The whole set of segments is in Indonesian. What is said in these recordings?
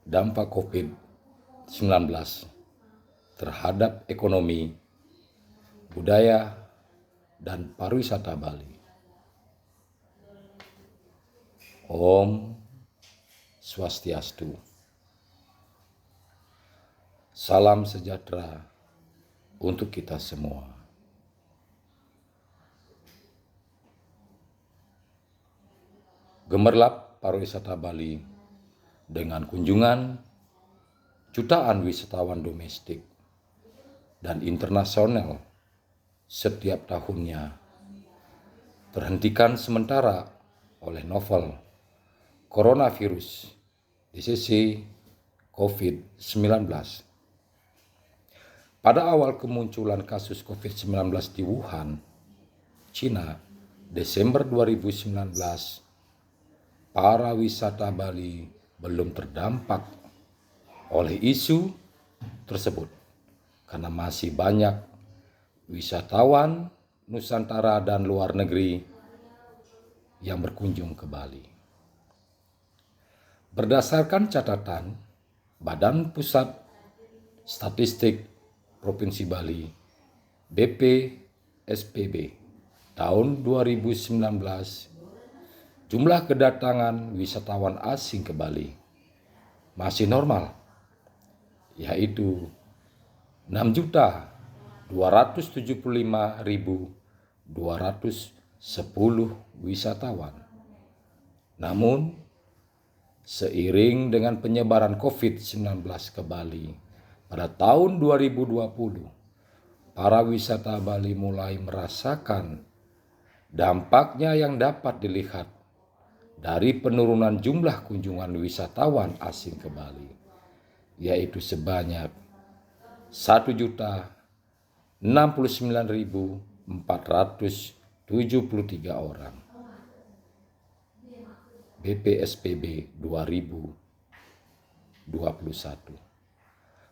dampak COVID-19 terhadap ekonomi, budaya, dan pariwisata Bali. Om Swastiastu. Salam sejahtera untuk kita semua. Gemerlap pariwisata Bali dengan kunjungan jutaan wisatawan domestik dan internasional setiap tahunnya terhentikan sementara oleh novel coronavirus disease COVID-19. Pada awal kemunculan kasus COVID-19 di Wuhan, Cina, Desember 2019, para wisata Bali belum terdampak oleh isu tersebut karena masih banyak wisatawan Nusantara dan luar negeri yang berkunjung ke Bali. Berdasarkan catatan Badan Pusat Statistik Provinsi Bali (BPSPB) tahun 2019, jumlah kedatangan wisatawan asing ke Bali masih normal, yaitu 6.275.210 wisatawan. Namun, seiring dengan penyebaran COVID-19 ke Bali pada tahun 2020, para wisata Bali mulai merasakan dampaknya yang dapat dilihat dari penurunan jumlah kunjungan wisatawan asing ke Bali, yaitu sebanyak 1.069.473 orang. BPSPB 2021.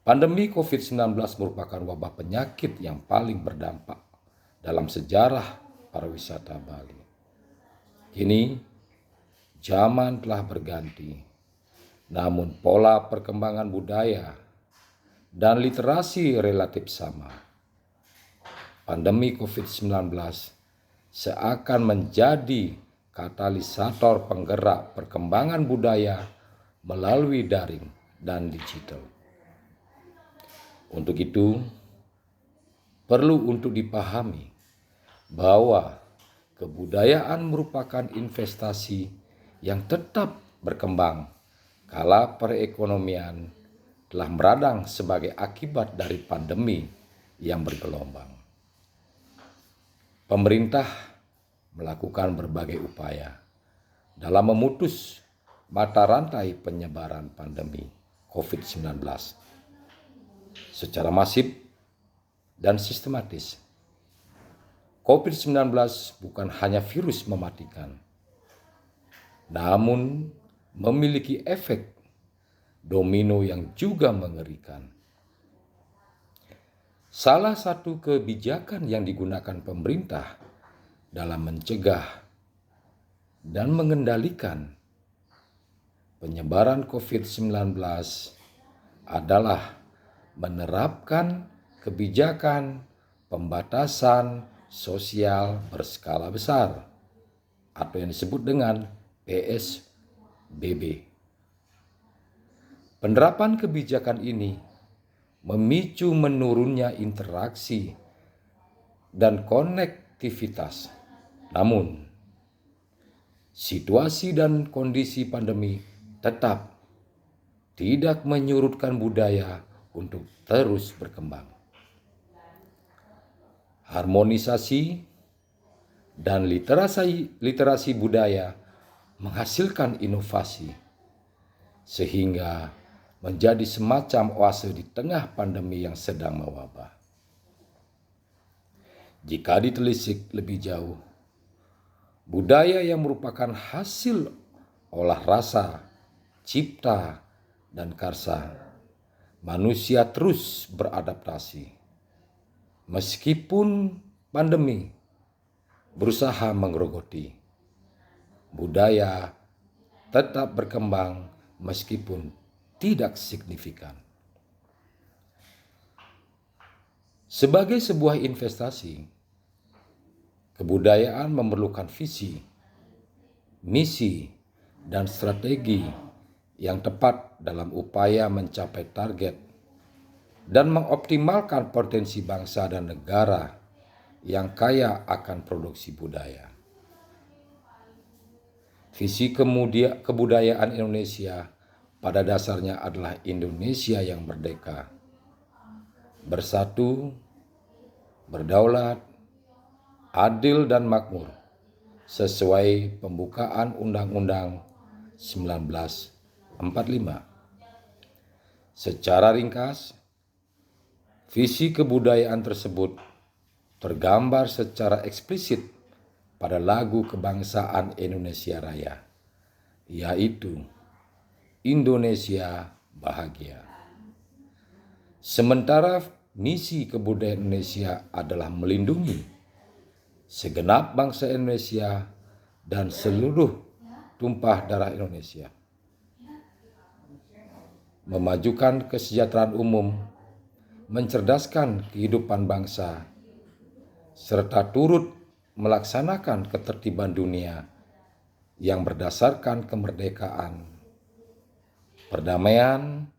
Pandemi COVID-19 merupakan wabah penyakit yang paling berdampak dalam sejarah pariwisata Bali. Kini, zaman telah berganti, namun pola perkembangan budaya dan literasi relatif sama. Pandemi COVID-19 seakan menjadi katalisator penggerak perkembangan budaya melalui daring dan digital. Untuk itu, perlu untuk dipahami bahwa kebudayaan merupakan investasi yang tetap berkembang kala perekonomian telah meradang sebagai akibat dari pandemi yang bergelombang. Pemerintah melakukan berbagai upaya dalam memutus mata rantai penyebaran pandemi COVID-19 secara masif dan sistematis. COVID-19 bukan hanya virus mematikan, namun memiliki efek domino yang juga mengerikan. Salah satu kebijakan yang digunakan pemerintah dalam mencegah dan mengendalikan penyebaran COVID-19 adalah menerapkan kebijakan pembatasan sosial berskala besar atau yang disebut dengan PSBB. Penerapan kebijakan ini memicu menurunnya interaksi dan konektivitas. Namun, situasi dan kondisi pandemi tetap tidak menyurutkan budaya untuk terus berkembang. Harmonisasi dan literasi budaya menghasilkan inovasi sehingga menjadi semacam oase di tengah pandemi yang sedang mewabah. Jika ditelisik lebih jauh, budaya yang merupakan hasil olah rasa, cipta, dan karsa, manusia terus beradaptasi. Meskipun pandemi berusaha menggerogoti, budaya tetap berkembang meskipun tidak signifikan. Sebagai sebuah investasi, kebudayaan memerlukan visi, misi, dan strategi yang tepat dalam upaya mencapai target dan mengoptimalkan potensi bangsa dan negara yang kaya akan produksi budaya. Visi kebudayaan Indonesia pada dasarnya adalah Indonesia yang merdeka, bersatu, berdaulat, adil dan makmur sesuai pembukaan Undang-Undang 1945. Secara ringkas, visi kebudayaan tersebut tergambar secara eksplisit pada lagu kebangsaan Indonesia Raya, yaitu Indonesia Bahagia. Sementara misi kebudayaan Indonesia adalah melindungi segenap bangsa Indonesia dan seluruh tumpah darah Indonesia, memajukan kesejahteraan umum, mencerdaskan kehidupan bangsa, serta turut melaksanakan ketertiban dunia yang berdasarkan kemerdekaan, perdamaian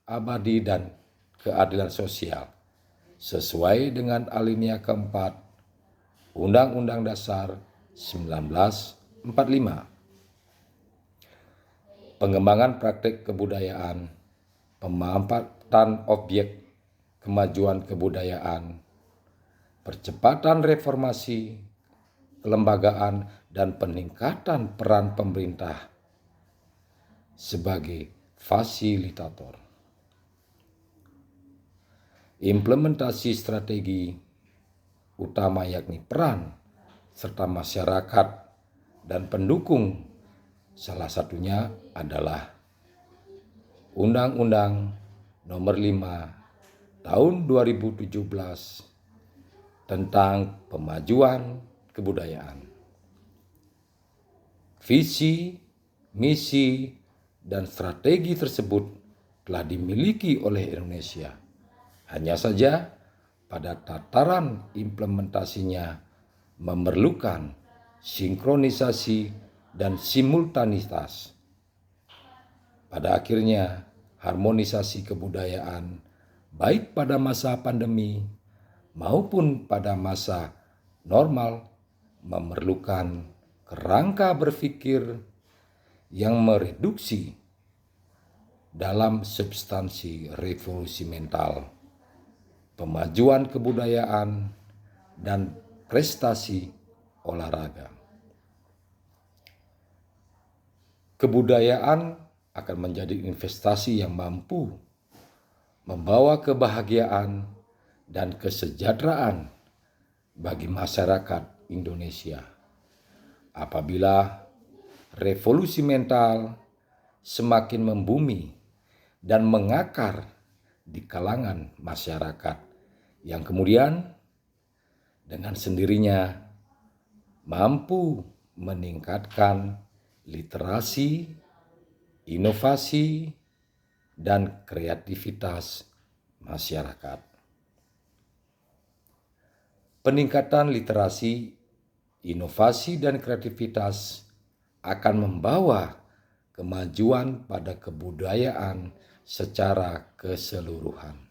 abadi dan keadilan sosial sesuai dengan alinea keempat Undang-Undang Dasar 1945. Pengembangan praktik kebudayaan, pemanfaatan objek kemajuan kebudayaan, percepatan reformasi kelembagaan, dan peningkatan peran pemerintah sebagai fasilitator. Implementasi strategi utama yakni peran serta masyarakat dan pendukung, salah satunya adalah Undang-Undang Nomor 5 Tahun 2017 tentang Pemajuan Kebudayaan. Visi, misi, dan strategi tersebut telah dimiliki oleh Indonesia. Hanya saja pada tataran implementasinya memerlukan sinkronisasi dan simultanitas. Pada akhirnya, harmonisasi kebudayaan baik pada masa pandemi maupun pada masa normal memerlukan kerangka berpikir yang mereduksi dalam substansi revolusi mental, pemajuan kebudayaan, dan prestasi olahraga. Kebudayaan akan menjadi investasi yang mampu membawa kebahagiaan dan kesejahteraan bagi masyarakat Indonesia apabila revolusi mental semakin membumi dan mengakar di kalangan masyarakat yang kemudian dengan sendirinya mampu meningkatkan literasi, inovasi, dan kreativitas masyarakat. Peningkatan literasi, inovasi, dan kreativitas akan membawa kemajuan pada kebudayaan secara keseluruhan.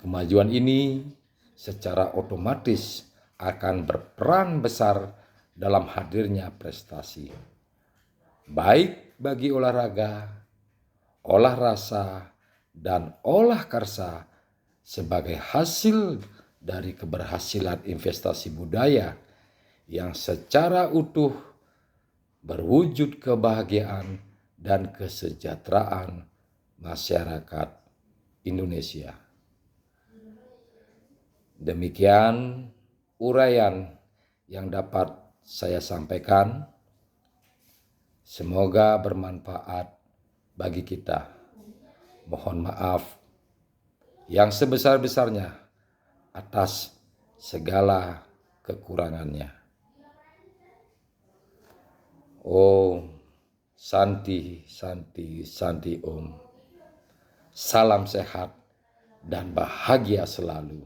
Kemajuan ini secara otomatis akan berperan besar dalam hadirnya prestasi, baik bagi olahraga, olah rasa, dan olah karsa sebagai hasil dari keberhasilan investasi budaya yang secara utuh berwujud kebahagiaan dan kesejahteraan masyarakat Indonesia. Demikian uraian yang dapat saya sampaikan. Semoga bermanfaat bagi kita. Mohon maaf yang sebesar-besarnya atas segala kekurangannya. Om Santi, Santi, Santi Om. Salam sehat dan bahagia selalu.